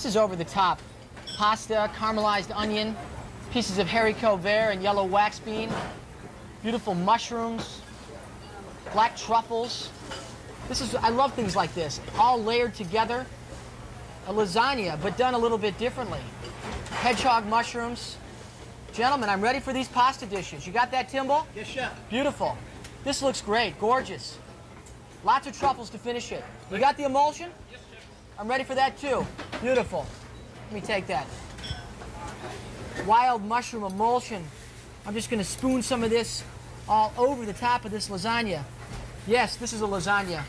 is over the top. Pasta, caramelized onion, pieces of haricot vert and yellow wax bean, beautiful mushrooms, black truffles. I love things like this, all layered together. A lasagna, but done a little bit differently. Hedgehog mushrooms. Gentlemen, I'm ready for these pasta dishes. You got that, Timble? Yes, chef. Beautiful. This looks great, gorgeous. Lots of truffles to finish it. You got the emulsion? Yes, chef. I'm ready for that too. Beautiful. Let me take that. Wild mushroom emulsion. I'm just going to spoon some of this all over the top of this lasagna. Yes, this is a lasagna.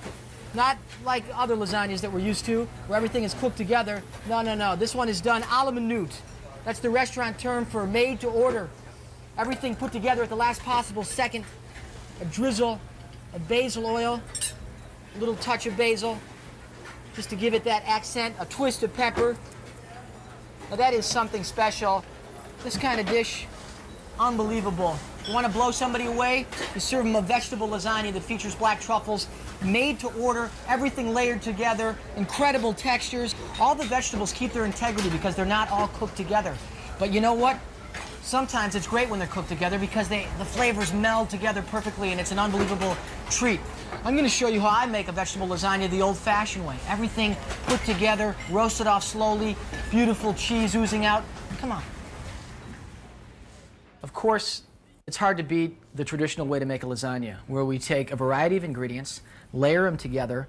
Not like other lasagnas that we're used to, where everything is cooked together. No, no, no. This one is done a la minute. That's the restaurant term for made to order. Everything put together at the last possible second. A drizzle of basil oil, a little touch of basil, just to give it that accent, a twist of pepper. Now that is something special. This kind of dish, unbelievable. You want to blow somebody away? You serve them a vegetable lasagna that features black truffles, made to order, everything layered together, incredible textures. All the vegetables keep their integrity because they're not all cooked together. But you know what? Sometimes it's great when they're cooked together because the flavors meld together perfectly and it's an unbelievable treat. I'm going to show you how I make a vegetable lasagna the old-fashioned way. Everything put together, roasted off slowly, beautiful cheese oozing out. Come on. Of course, it's hard to beat the traditional way to make a lasagna, where we take a variety of ingredients, layer them together,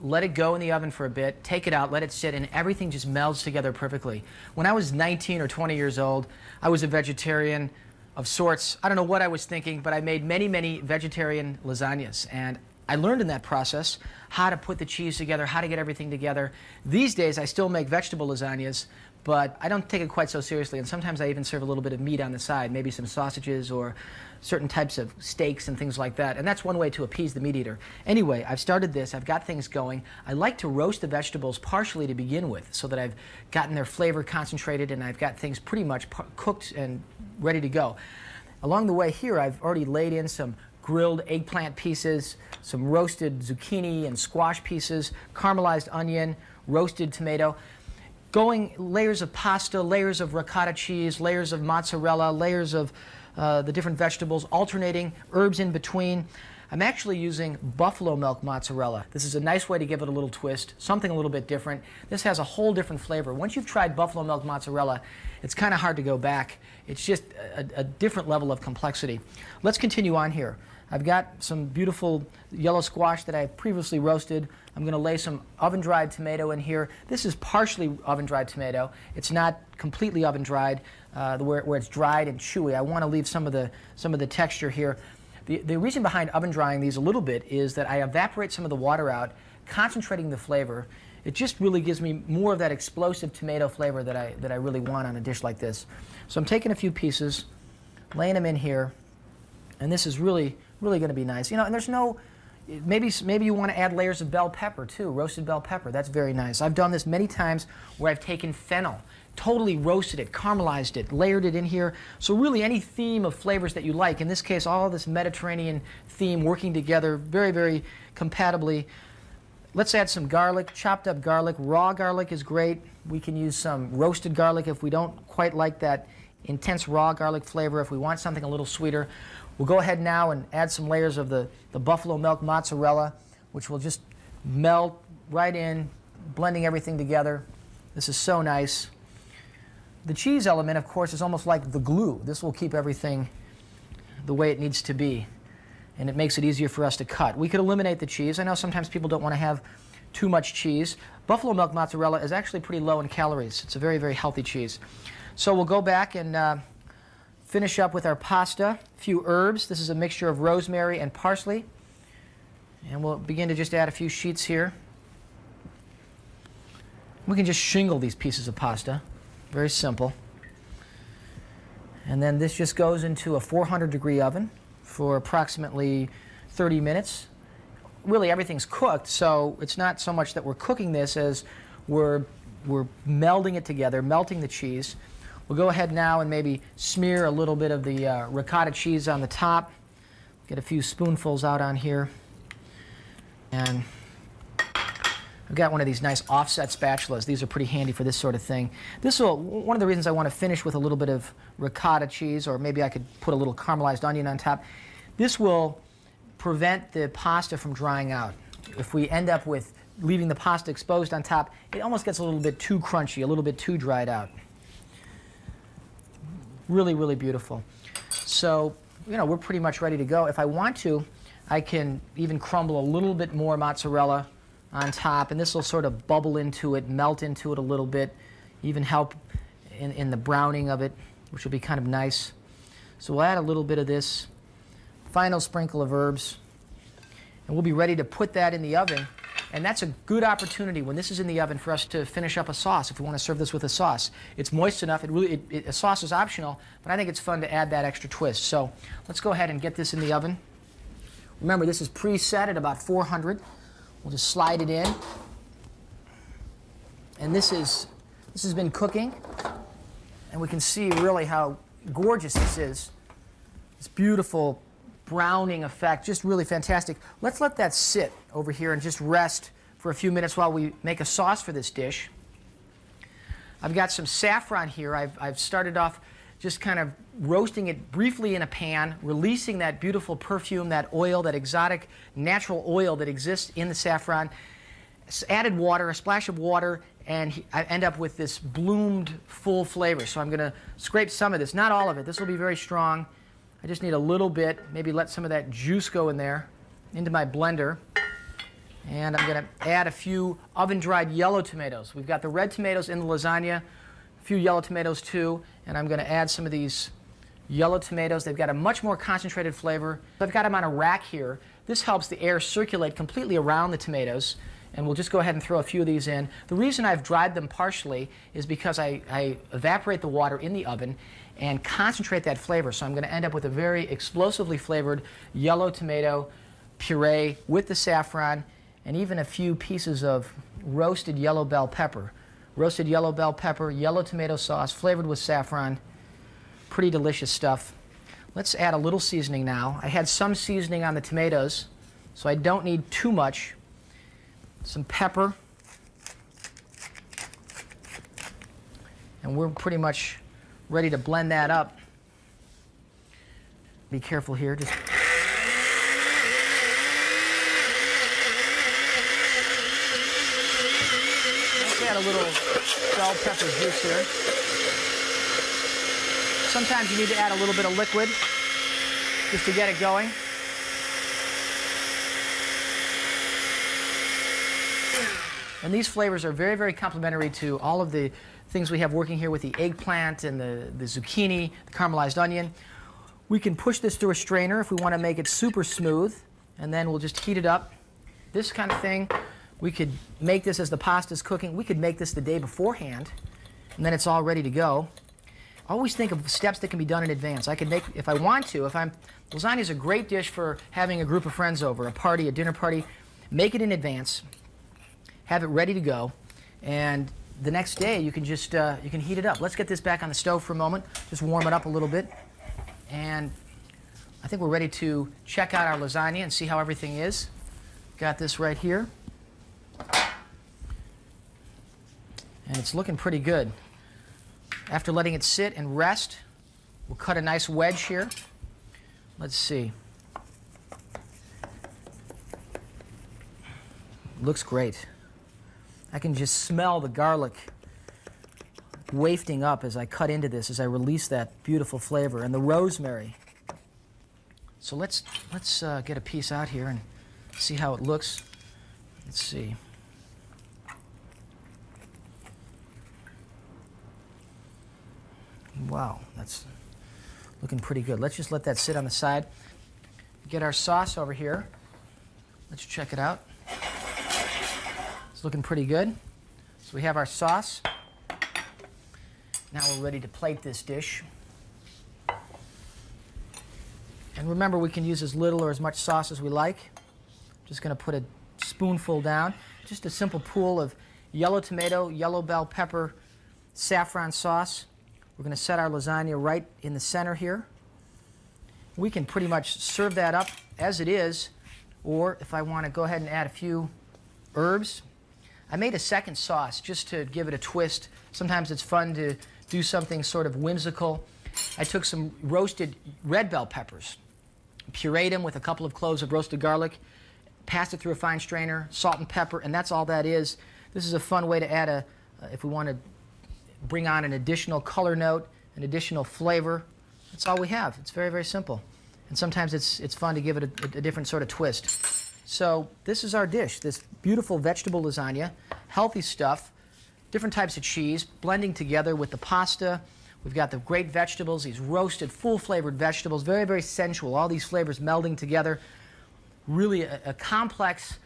let it go in the oven for a bit, take it out, let it sit, and everything just melds together perfectly. When I was 19 or 20 years old, I was a vegetarian of sorts. I don't know what I was thinking, but I made many, many vegetarian lasagnas, and I learned in that process how to put the cheese together, how to get everything together. These days, I still make vegetable lasagnas, but I don't take it quite so seriously, and sometimes I even serve a little bit of meat on the side, maybe some sausages or certain types of steaks and things like that, and that's one way to appease the meat eater. Anyway, I've started this, I've got things going. I like to roast the vegetables partially to begin with so that I've gotten their flavor concentrated and I've got things pretty much cooked and ready to go. Along the way here, I've already laid in some grilled eggplant pieces, some roasted zucchini and squash pieces, caramelized onion, roasted tomato. Going layers of pasta, layers of ricotta cheese, layers of mozzarella, layers of the different vegetables, alternating herbs in between. I'm actually using buffalo milk mozzarella. This is a nice way to give it a little twist, something a little bit different. This has a whole different flavor. Once you've tried buffalo milk mozzarella, it's kind of hard to go back. It's just a different level of complexity. Let's continue on here. I've got some beautiful yellow squash that I previously roasted. I'm going to lay some oven-dried tomato in here. This is partially oven-dried tomato. It's not completely oven-dried, where it's dried and chewy. I want to leave some of the texture here. The reason behind oven-drying these a little bit is that I evaporate some of the water out, concentrating the flavor. It just really gives me more of that explosive tomato flavor that I really want on a dish like this. So I'm taking a few pieces, laying them in here, and this is really going to be nice. You know, and there's no, maybe you want to add layers of bell pepper too, roasted bell pepper. That's very nice. I've done this many times where I've taken fennel, totally roasted it, caramelized it, layered it in here. So really any theme of flavors that you like. In this case, all of this Mediterranean theme working together very, very compatibly. Let's add some garlic, chopped up garlic. Raw garlic is great. We can use some roasted garlic if we don't quite like that intense raw garlic flavor. If we want something a little sweeter, we'll go ahead now and add some layers of the buffalo milk mozzarella, which will just melt right in, blending everything together. This is so nice. The cheese element, of course, is almost like the glue. This will keep everything the way it needs to be, and it makes it easier for us to cut. We could eliminate the cheese. I know sometimes people don't want to have too much cheese. Buffalo milk mozzarella is actually pretty low in calories. It's a very, very healthy cheese. So we'll go back and finish up with our pasta, a few herbs. This is a mixture of rosemary and parsley. And we'll begin to just add a few sheets here. We can just shingle these pieces of pasta. Very simple. And then this just goes into a 400-degree oven for approximately 30 minutes. Really, everything's cooked, so it's not so much that we're cooking this as we're melding it together, melting the cheese. We'll go ahead now and maybe smear a little bit of the ricotta cheese on the top. Get a few spoonfuls out on here. And I've got one of these nice offset spatulas. These are pretty handy for this sort of thing. One of the reasons I want to finish with a little bit of ricotta cheese, or maybe I could put a little caramelized onion on top. This will prevent the pasta from drying out. If we end up with leaving the pasta exposed on top, it almost gets a little bit too crunchy, a little bit too dried out. Really, really beautiful. So, you know, we're pretty much ready to go. If I want to, I can even crumble a little bit more mozzarella on top, and this will sort of bubble into it, melt into it a little bit, even help in the browning of it, which will be kind of nice. So we'll add a little bit of this, final sprinkle of herbs, and we'll be ready to put that in the oven. And that's a good opportunity when this is in the oven for us to finish up a sauce if we want to serve this with a sauce. It's moist enough. A sauce is optional, but I think it's fun to add that extra twist. So let's go ahead and get this in the oven. Remember, this is preset at about 400. We'll just slide it in. And this has been cooking. And we can see really how gorgeous this is. This beautiful browning effect, just really fantastic. Let's let that sit over here and just rest for a few minutes while we make a sauce for this dish. I've got some saffron here. I've started off just kind of roasting it briefly in a pan, releasing that beautiful perfume, that oil, that exotic natural oil that exists in the saffron. Added water, a splash of water, and I end up with this bloomed full flavor. So I'm going to scrape some of this, not all of it. This will be very strong. I just need a little bit, maybe let some of that juice go in there, into my blender. And I'm going to add a few oven-dried yellow tomatoes. We've got the red tomatoes in the lasagna, a few yellow tomatoes too, and I'm going to add some of these yellow tomatoes. They've got a much more concentrated flavor. I've got them on a rack here. This helps the air circulate completely around the tomatoes, and we'll just go ahead and throw a few of these in. The reason I've dried them partially is because I evaporate the water in the oven and concentrate that flavor. So I'm going to end up with a very explosively flavored yellow tomato puree with the saffron and even a few pieces of roasted yellow bell pepper. Roasted yellow bell pepper, yellow tomato sauce, flavored with saffron. Pretty delicious stuff. Let's add a little seasoning now. I had some seasoning on the tomatoes, so I don't need too much. Some pepper. And we're pretty much ready to blend that up. Be careful here. Just let's add a little bell pepper juice here. Sometimes you need to add a little bit of liquid just to get it going. And these flavors are very, very complementary to all of the things we have working here with the eggplant and the zucchini, the caramelized onion. We can push this through a strainer if we want to make it super smooth, and then we'll just heat it up. This kind of thing, we could make this as the pasta's cooking. We could make this the day beforehand, and then it's all ready to go. Always think of steps that can be done in advance. I could make, if I want to, lasagna is a great dish for having a group of friends over, a party, a dinner party. Make it in advance. Have it ready to go, and the next day you can just you can heat it up. Let's get this back on the stove for a moment, just warm it up a little bit, and I think we're ready to check out our lasagna and see how everything is. Got this right here, and it's looking pretty good. After letting it sit and rest, we'll cut a nice wedge here. Let's see. Looks great. I can just smell the garlic wafting up as I cut into this, as I release that beautiful flavor, and the rosemary. So let's get a piece out here and see how it looks. Let's see. Wow, that's looking pretty good. Let's just let that sit on the side. Get our sauce over here. Let's check it out. It's looking pretty good. So we have our sauce. Now we're ready to plate this dish. And remember, we can use as little or as much sauce as we like. Just going to put a spoonful down. Just a simple pool of yellow tomato, yellow bell pepper, saffron sauce. We're going to set our lasagna right in the center here. We can pretty much serve that up as it is, or if I want to go ahead and add a few herbs, I made a second sauce just to give it a twist. Sometimes it's fun to do something sort of whimsical. I took some roasted red bell peppers, pureed them with a couple of cloves of roasted garlic, passed it through a fine strainer, salt and pepper, and that's all that is. This is a fun way to add if we want to bring on an additional color note, an additional flavor. That's all we have. It's very, very simple. And sometimes it's fun to give it a different sort of twist. So this is our dish, this beautiful vegetable lasagna, healthy stuff, different types of cheese, blending together with the pasta. We've got the great vegetables, these roasted, full-flavored vegetables, very, very sensual, all these flavors melding together. Really a complex,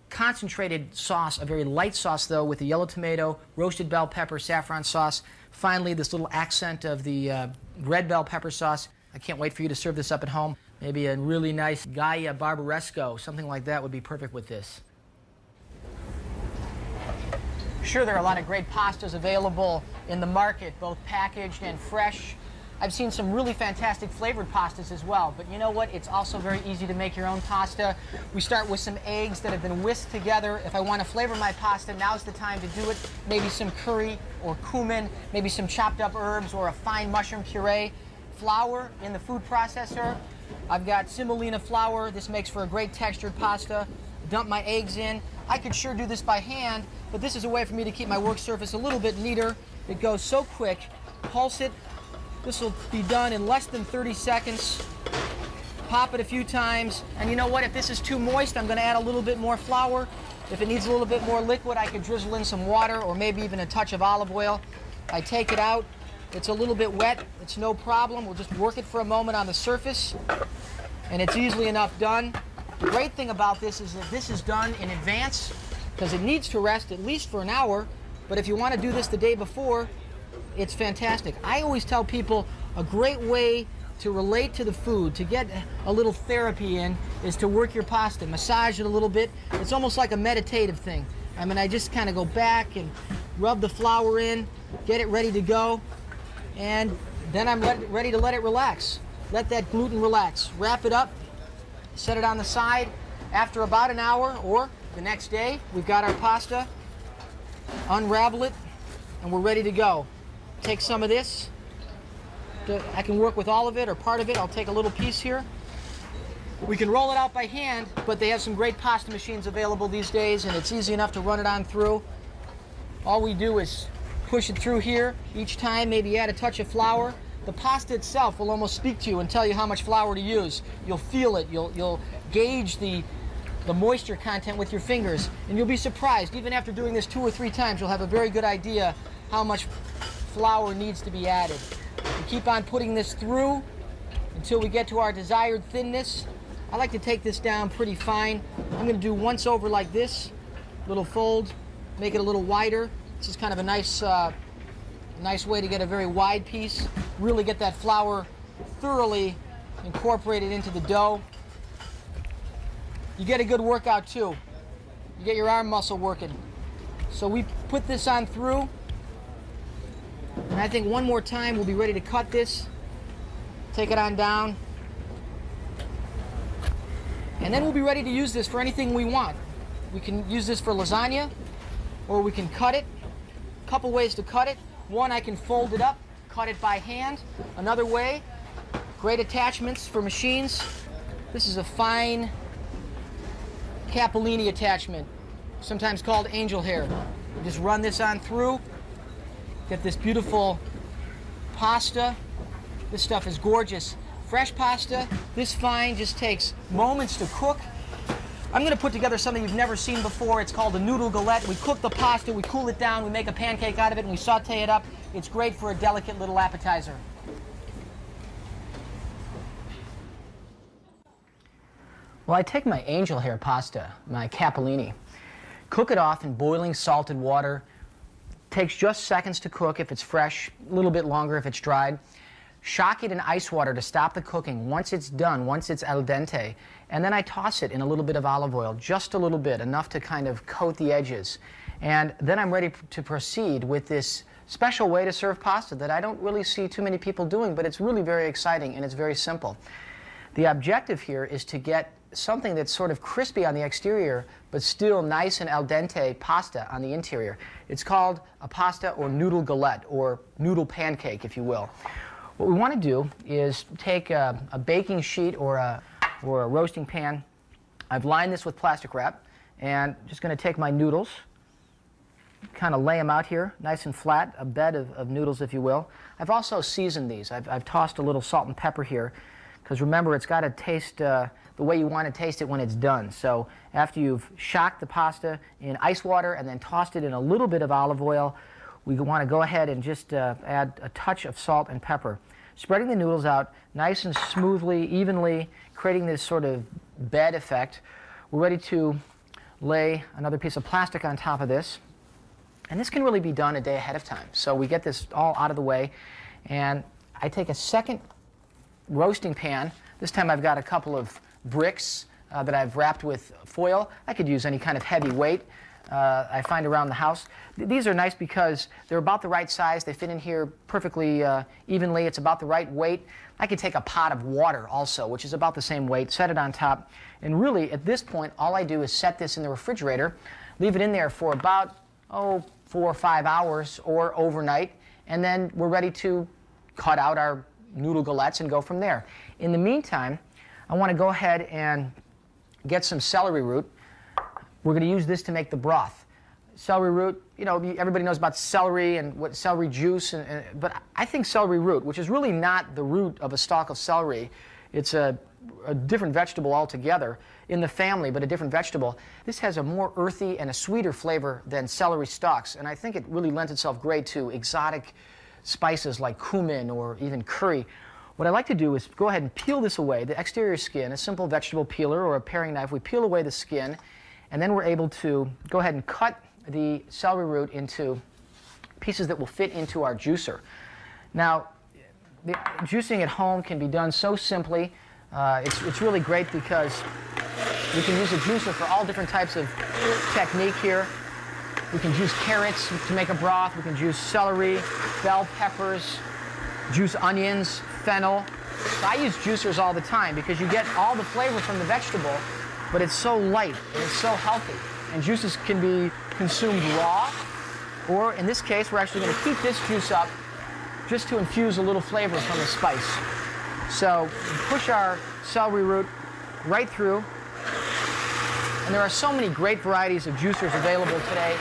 concentrated sauce, a very light sauce, though, with the yellow tomato, roasted bell pepper, saffron sauce. Finally, this little accent of the red bell pepper sauce. I can't wait for you to serve this up at home. Maybe a really nice Gaia Barbaresco, something like that would be perfect with this. Sure, there are a lot of great pastas available in the market, both packaged and fresh. I've seen some really fantastic flavored pastas as well, but you know what? It's also very easy to make your own pasta. We start with some eggs that have been whisked together. If I want to flavor my pasta, now's the time to do it. Maybe some curry or cumin, maybe some chopped up herbs or a fine mushroom puree. Flour in the food processor. I've got semolina flour. This makes for a great textured pasta. Dump my eggs in. I could sure do this by hand, but this is a way for me to keep my work surface a little bit neater. It goes so quick. Pulse it. This will be done in less than 30 seconds. Pop it a few times. And you know what? If this is too moist, I'm going to add a little bit more flour. If it needs a little bit more liquid, I could drizzle in some water or maybe even a touch of olive oil. I take it out. It's a little bit wet. It's no problem. We'll just work it for a moment on the surface, and it's easily enough done. The great thing about this is that this is done in advance because it needs to rest at least for an hour, but if you want to do this the day before, it's fantastic. I always tell people a great way to relate to the food, to get a little therapy in, is to work your pasta, massage it a little bit. It's almost like a meditative thing. I mean, I just kind of go back and rub the flour in, get it ready to go, and then I'm ready to let it relax. Let that gluten relax. Wrap it up, set it on the side. After about an hour or the next day, we've got our pasta. Unravel it, and we're ready to go. Take some of this. I can work with all of it or part of it. I'll take a little piece here. We can roll it out by hand, but they have some great pasta machines available these days, and it's easy enough to run it on through. All we do is push it through here each time, maybe add a touch of flour. The pasta itself will almost speak to you and tell you how much flour to use. You'll feel it. You'll gauge the moisture content with your fingers, and you'll be surprised. Even after doing this 2 or 3 times, you'll have a very good idea how much flour needs to be added. We keep on putting this through until we get to our desired thinness. I like to take this down pretty fine. I'm going to do once over like this, little fold, make it a little wider. This is kind of a nice way to get a very wide piece. Really get that flour thoroughly incorporated into the dough. You get a good workout too. You get your arm muscle working. So we put this on through. And I think one more time we'll be ready to cut this. Take it on down. And then we'll be ready to use this for anything we want. We can use this for lasagna, or we can cut it. A couple ways to cut it. One, I can fold it up, cut it by hand. Another way, great attachments for machines. This is a fine capellini attachment, sometimes called angel hair. You just run this on through, get this beautiful pasta. This stuff is gorgeous. Fresh pasta, this fine, just takes moments to cook. I'm going to put together something you've never seen before. It's called a noodle galette. We cook the pasta, we cool it down, we make a pancake out of it, and we saute it up. It's great for a delicate little appetizer. Well, I take my angel hair pasta, my capellini, cook it off in boiling salted water. Takes just seconds to cook if it's fresh, a little bit longer if it's dried. Shock it in ice water to stop the cooking once it's done, once it's al dente. And then I toss it in a little bit of olive oil, just a little bit, enough to kind of coat the edges. And then I'm ready to proceed with this special way to serve pasta that I don't really see too many people doing, but it's really very exciting and it's very simple. The objective here is to get something that's sort of crispy on the exterior, but still nice and al dente pasta on the interior. It's called a pasta or noodle galette, or noodle pancake, if you will. What we want to do is take a baking sheet or a roasting pan. I've lined this with plastic wrap, and just going to take my noodles, kind of lay them out here, nice and flat, a bed of noodles, if you will. I've also seasoned these. I've tossed a little salt and pepper here, because remember, it's got to taste the way you want to taste it when it's done. So after you've shocked the pasta in ice water and then tossed it in a little bit of olive oil, we want to go ahead and just add a touch of salt and pepper. Spreading the noodles out nice and smoothly, evenly, creating this sort of bed effect. We're ready to lay another piece of plastic on top of this. And this can really be done a day ahead of time. So we get this all out of the way, and I take a second roasting pan. This time I've got a couple of bricks that I've wrapped with foil. I could use any kind of heavy weight I find around the house. These are nice because they're about the right size. They fit in here perfectly evenly. It's about the right weight. I could take a pot of water also, which is about the same weight, set it on top, and really at this point all I do is set this in the refrigerator, leave it in there for about 4 or 5 hours or overnight, and then we're ready to cut out our noodle galettes and go from there. In the meantime, I want to go ahead and get some celery root. We're going to use this to make the broth. Celery root, you know, everybody knows about celery and what celery juice, but I think celery root, which is really not the root of a stalk of celery, it's a different vegetable altogether in the family, but a different vegetable. This has a more earthy and a sweeter flavor than celery stalks, and I think it really lends itself great to exotic spices like cumin or even curry. What I like to do is go ahead and peel this away, the exterior skin, a simple vegetable peeler or a paring knife. We peel away the skin, and then we're able to go ahead and cut the celery root into pieces that will fit into our juicer. Now, the juicing at home can be done so simply. It's really great because we can use a juicer for all different types of technique here. We can juice carrots to make a broth. We can juice celery, bell peppers, juice onions, fennel. So I use juicers all the time because you get all the flavor from the vegetable, but it's so light and it's so healthy. And juices can be consumed raw, or in this case, we're actually going to heat this juice up just to infuse a little flavor from the spice. So we push our celery root right through. And there are so many great varieties of juicers available today,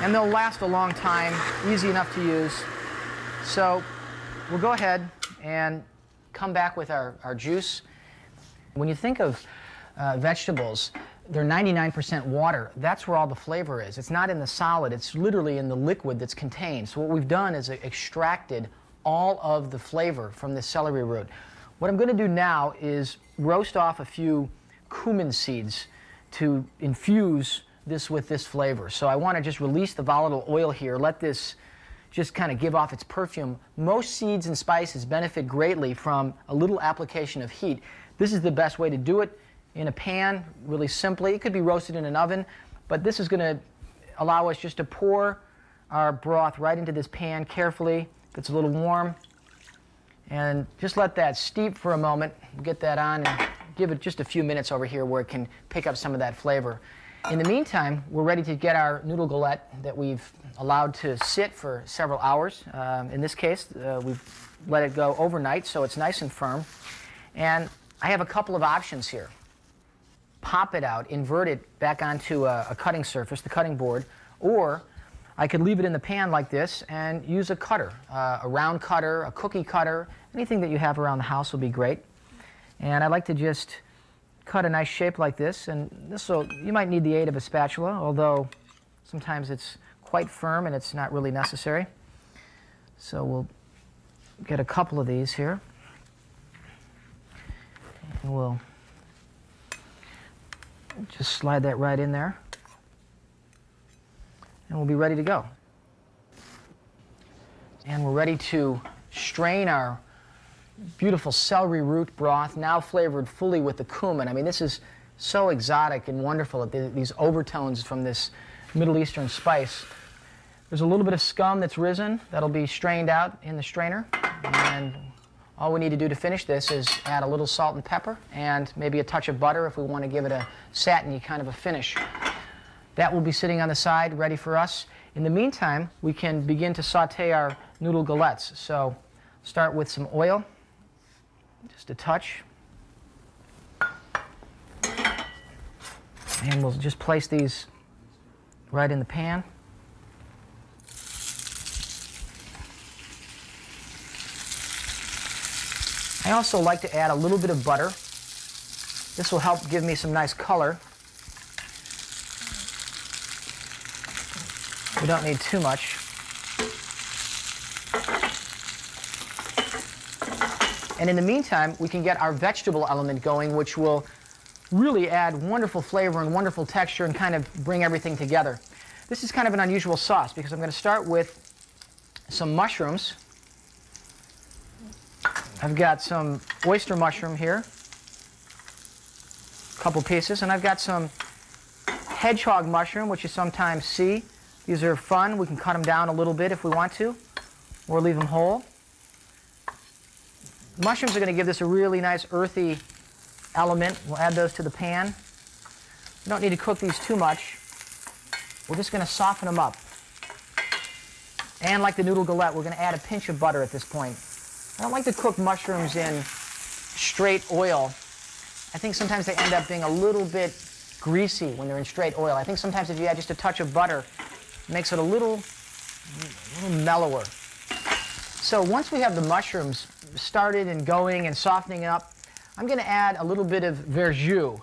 and they'll last a long time, easy enough to use. So we'll go ahead and come back with our juice. When you think of vegetables, they're 99% water. That's where all the flavor is. It's not in the solid. It's literally in the liquid that's contained. So what we've done is extracted all of the flavor from the celery root. What I'm going to do now is roast off a few cumin seeds to infuse this with this flavor. So I want to just release the volatile oil here, let this just kind of give off its perfume. Most seeds and spices benefit greatly from a little application of heat. This is the best way to do it, in a pan, really simply. It could be roasted in an oven, but this is going to allow us just to pour our broth right into this pan carefully. If it's a little warm, and just let that steep for a moment. We'll get that on and give it just a few minutes over here where it can pick up some of that flavor. In the meantime, we're ready to get our noodle galette that we've allowed to sit for several hours. In this case, we've let it go overnight, so it's nice and firm. And I have a couple of options here. Pop it out, invert it back onto a cutting surface, the cutting board, or I could leave it in the pan like this and use a cutter, a round cutter, a cookie cutter, anything that you have around the house will be great. And I like to just cut a nice shape like this, and you might need the aid of a spatula, although sometimes it's quite firm and it's not really necessary. So we'll get a couple of these here, and we'll just slide that right in there, and we'll be ready to go. And we're ready to strain our beautiful celery root broth, now flavored fully with the cumin. I mean, this is so exotic and wonderful, these overtones from this Middle Eastern spice. There's a little bit of scum that's risen that'll be strained out in the strainer, and All we need to do to finish this is add a little salt and pepper and maybe a touch of butter if we want to give it a satiny kind of a finish. That will be sitting on the side ready for us. In the meantime, we can begin to saute our noodle galettes. So start with some oil, just a touch. And we'll just place these right in the pan. I also like to add a little bit of butter. This will help give me some nice color. We don't need too much. And in the meantime, we can get our vegetable element going, which will really add wonderful flavor and wonderful texture and kind of bring everything together. This is kind of an unusual sauce because I'm going to start with some mushrooms. I've got some oyster mushroom here, a couple pieces, and I've got some hedgehog mushroom, which you sometimes see. These are fun. We can cut them down a little bit if we want to, or leave them whole. Mushrooms are going to give this a really nice earthy element. We'll add those to the pan. We don't need to cook these too much. We're just going to soften them up. And like the noodle galette, we're going to add a pinch of butter at this point. I don't like to cook mushrooms in straight oil. I think sometimes they end up being a little bit greasy when they're in straight oil. I think sometimes if you add just a touch of butter, it makes it a little mellower. So once we have the mushrooms started and going and softening up, I'm going to add a little bit of verjus.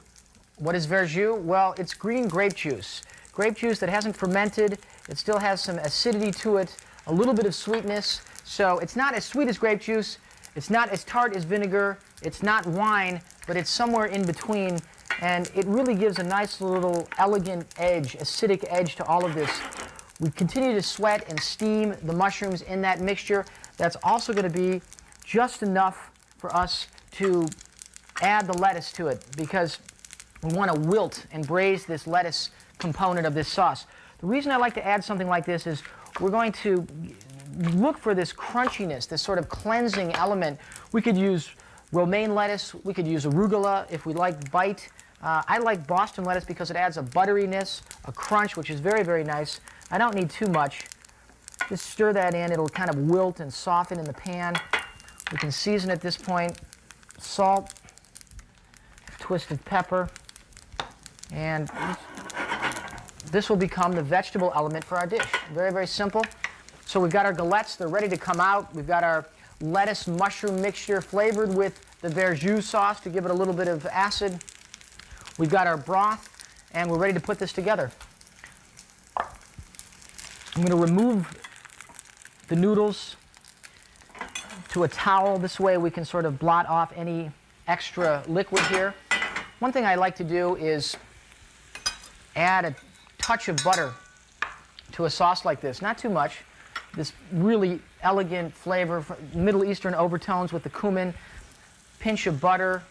What is verjus? Well, it's green grape juice. Grape juice that hasn't fermented. It still has some acidity to it, a little bit of sweetness. So it's not as sweet as grape juice. It's not as tart as vinegar. It's not wine, but it's somewhere in between. And it really gives a nice little elegant edge, acidic edge to all of this. We continue to sweat and steam the mushrooms in that mixture. That's also going to be just enough for us to add the lettuce to it because we want to wilt and braise this lettuce component of this sauce. The reason I like to add something like this is we're going to look for this crunchiness, this sort of cleansing element. We could use romaine lettuce. We could use arugula if we like bite. I like Boston lettuce because it adds a butteriness, a crunch, which is very, very nice. I don't need too much. Just stir that in. It'll kind of wilt and soften in the pan. We can season at this point. Salt, twisted pepper, and this will become the vegetable element for our dish. Very, very simple. So we've got our galettes. They're ready to come out. We've got our lettuce mushroom mixture flavored with the verjus sauce to give it a little bit of acid. We've got our broth, and we're ready to put this together. I'm going to remove the noodles to a towel. This way we can sort of blot off any extra liquid here. One thing I like to do is add a touch of butter to a sauce like this. Not too much. This really elegant flavor, Middle Eastern overtones with the cumin, pinch of butter,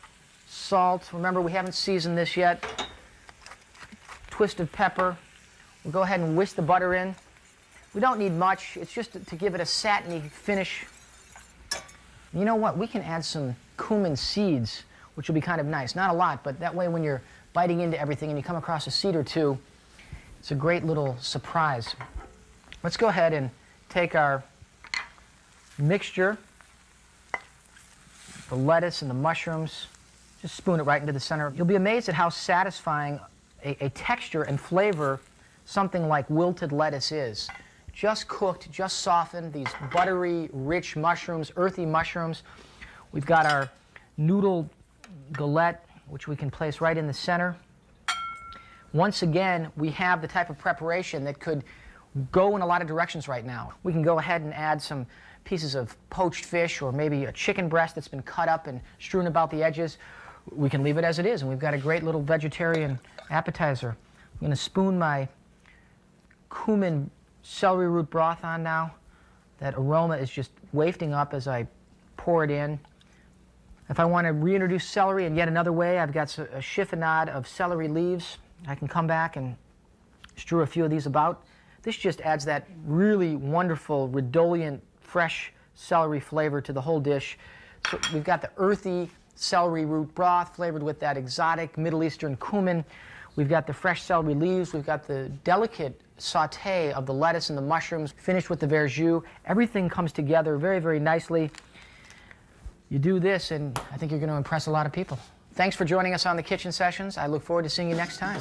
salt. Remember, we haven't seasoned this yet. Twist of pepper. We'll go ahead and whisk the butter in. We don't need much. It's just to give it a satiny finish. You know what? We can add some cumin seeds, which will be kind of nice. Not a lot, but that way when you're biting into everything and you come across a seed or two, it's a great little surprise. Let's go ahead and take our mixture, the lettuce and the mushrooms, just spoon it right into the center. You'll be amazed at how satisfying a texture and flavor something like wilted lettuce is. Just cooked, just softened, these buttery, rich mushrooms, earthy mushrooms. We've got our noodle galette, which we can place right in the center. Once again, we have the type of preparation that could go in a lot of directions right now. We can go ahead and add some pieces of poached fish or maybe a chicken breast that's been cut up and strewn about the edges. We can leave it as it is, and we've got a great little vegetarian appetizer. I'm going to spoon my cumin celery root broth on now. That aroma is just wafting up as I pour it in. If I want to reintroduce celery in yet another way, I've got a chiffonade of celery leaves. I can come back and strew a few of these about. This just adds that really wonderful, redolent, fresh celery flavor to the whole dish. We've got the earthy celery root broth flavored with that exotic Middle Eastern cumin. We've got the fresh celery leaves. We've got the delicate sauté of the lettuce and the mushrooms, finished with the verjus. Everything comes together very, very nicely. You do this, and I think you're going to impress a lot of people. Thanks for joining us on the Kitchen Sessions. I look forward to seeing you next time.